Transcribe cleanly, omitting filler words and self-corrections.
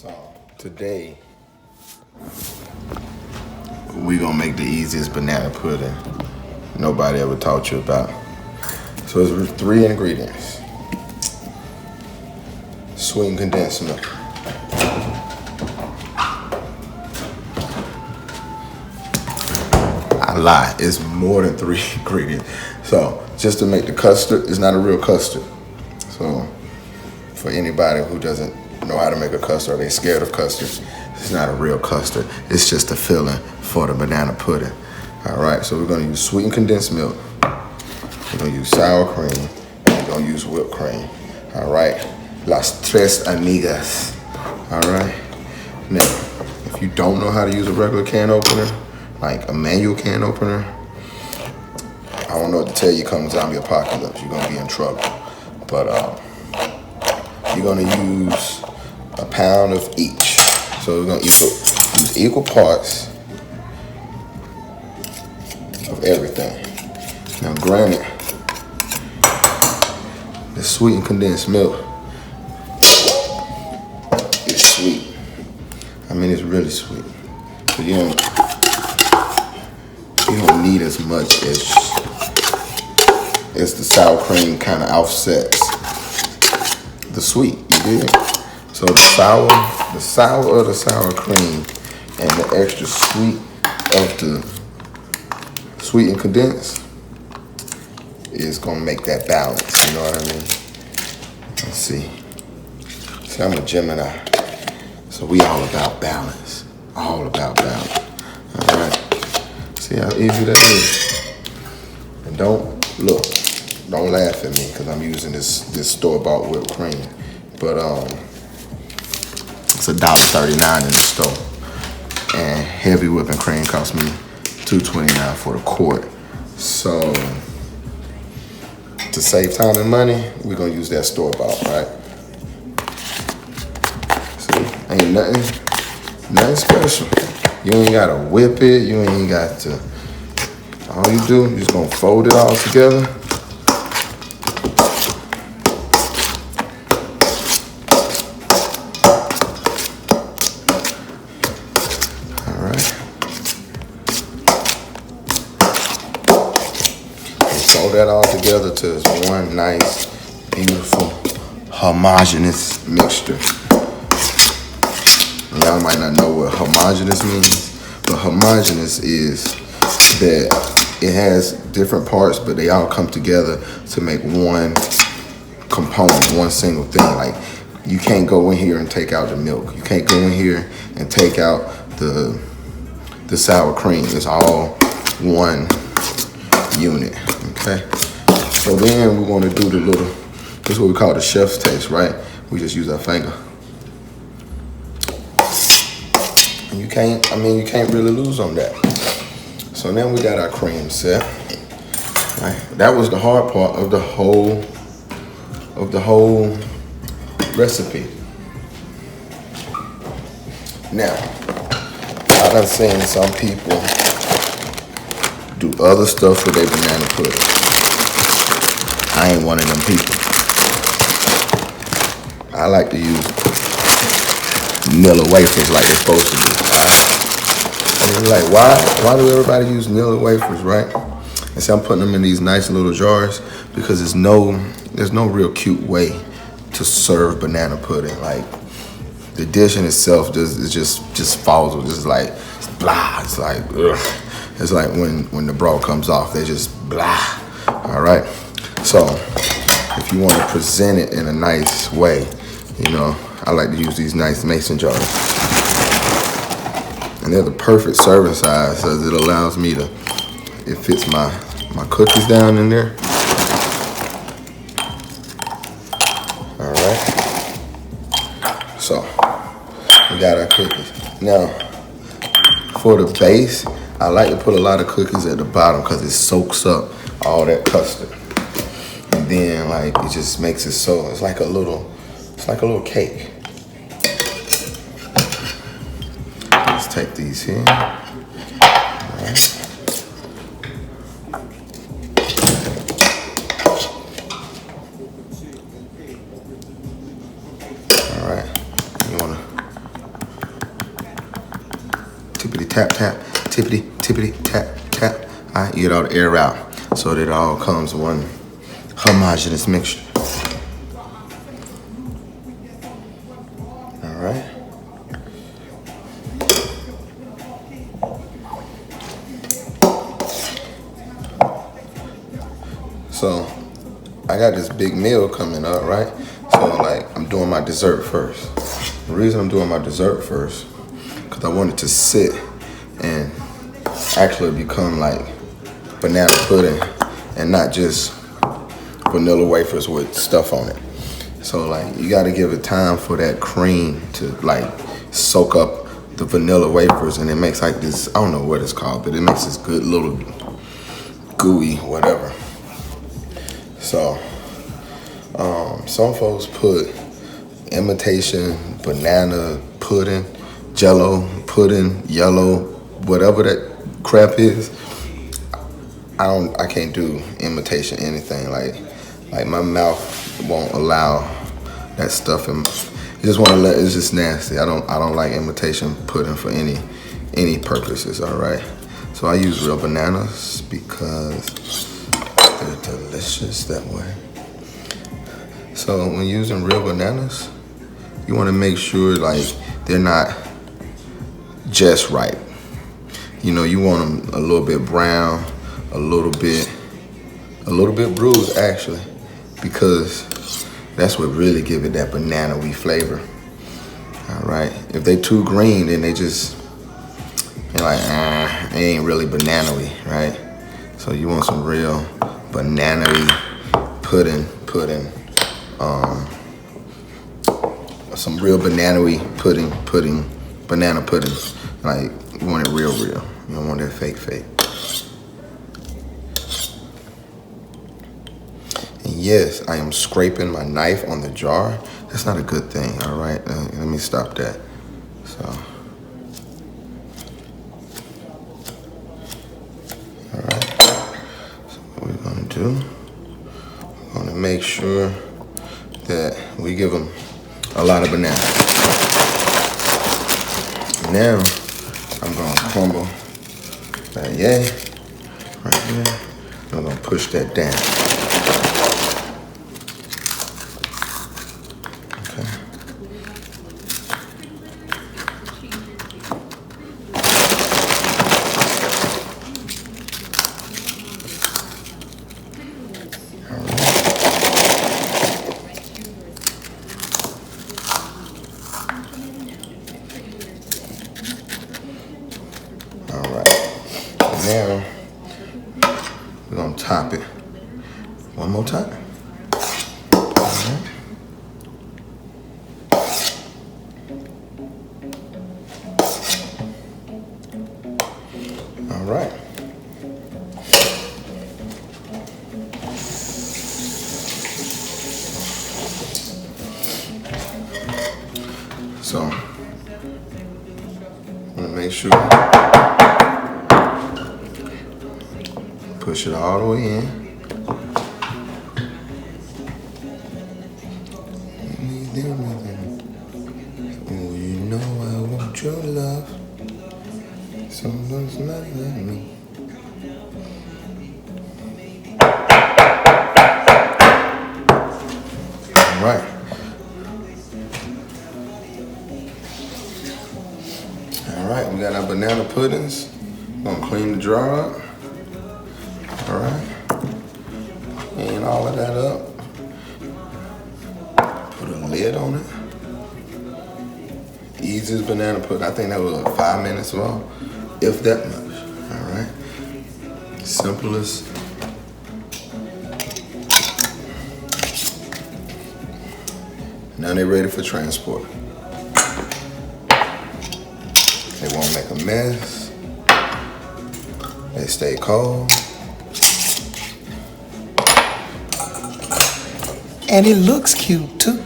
So today we gonna make the easiest banana pudding nobody ever taught you about. So it's 3 ingredients: sweetened condensed milk, I lie, it's more than 3 ingredients. So just to make the custard, it's not a real custard. So for anybody who doesn't know how to make a custard or they scared of custards, it's not a real custard. It's just a filling for the banana pudding. All right, so we're gonna use sweetened condensed milk. We're gonna use sour cream. And we're gonna use whipped cream. All right, las tres amigas. All right. Now, if you don't know how to use a regular can opener, like a manual can opener, I don't know what to tell you. Come zombie apocalypse, you're gonna be in trouble. But you're gonna use a pound of each. So we're gonna use equal parts of everything. Now granted, the sweetened condensed milk is sweet. I mean, it's really sweet. So you don't need as much as the sour cream kind of offsets the sweet, you dig? So the sour of the sour cream and the extra sweet of the sweetened condensed is gonna make that balance, you know what I mean? Let's see. See, I'm a Gemini, so we all about balance. All about balance. All right. See how easy that is? And don't laugh at me because I'm using this store-bought whipped cream. But it's $1.39 in the store. And heavy whipping cream cost me $2.29 for the quart. So to save time and money, we're gonna use that store-bought, right? See, ain't nothing special. You ain't gotta whip it, you ain't got to. All you do, you're just gonna fold it all together. All right. And fold that all together to one nice, beautiful, homogeneous mixture. Y'all might not know what homogeneous means, but homogeneous is that it has different parts, but they all come together to make one component, one single thing. Like, you can't go in here and take out the milk. You can't go in here and take out the sour cream. It's all one unit, okay? So then we're gonna do this is what we call the chef's taste, right? We just use our finger. And you can't really lose on that. So now we got our cream set. Right? That was the hard part of the whole recipe. Now, I done seen some people do other stuff with their banana pudding. I ain't one of them people. I like to use Nilla wafers like they're supposed to do. Right? And you're like, why do everybody use Nilla wafers, right? And so I'm putting them in these nice little jars because there's no real cute way to serve banana pudding. Like, the dish in itself just falls with just like blah. It's like ugh. It's like when the broth comes off, they just blah. All right. So if you want to present it in a nice way, I like to use these nice mason jars. And they're the perfect serving size because it allows me it fits my cookies down in there. All right. So we got our cookies. Now, for the base, I like to put a lot of cookies at the bottom because it soaks up all that custard. And then it just makes it so, it's like a little cake. Let's take these here. All right. All right. You want to tap, tap, tippity, tippity, tap, tap. All right, you get all the air out so that it all comes one homogeneous mixture. All right. So I got this big meal coming up, right? So like I'm doing my dessert first. The reason I'm doing my dessert first, because I want it to sit and actually become like banana pudding and not just vanilla wafers with stuff on it. So like you gotta give it time for that cream to like soak up the vanilla wafers, and it makes like this, I don't know what it's called, but it makes this good little gooey whatever. So some folks put imitation banana pudding, jello pudding, yellow, whatever that crap is. I can't do imitation anything. Like my mouth won't allow that stuff, and it's just nasty. I don't like imitation pudding for any purposes. All right. So I use real bananas because they're delicious that way. So when using real bananas, you want to make sure like they're not just ripe. You know, you want them a little bit brown, a little bit bruised actually, because that's what really give it that banana-y flavor. All right. If they too green, then you're like, it ain't really banana-y, right? So you want some real banana-y pudding. Some real banana-y banana pudding. Like, you want it real. You don't want that fake. And yes, I am scraping my knife on the jar. That's not a good thing, all right? Let me stop that. So, all right. So what we're gonna do, we're gonna make sure that we give them a lot of banana. Now, I'm gonna crumble that yay right there. I'm gonna push that down. Okay. Now, we're gonna top it one more time. All right. So, I'm gonna make sure push it all the way in. Oh, you know I want your love. Someone's not like me. All right. All right, we got our banana puddings. We're gonna clean the jar up. All right, and all of that up. Put a lid on it. Easiest banana pudding. I think that was 5 minutes long, if that much. All right, simplest. Now they're ready for transport. They won't make a mess. They stay cold. And it looks cute too.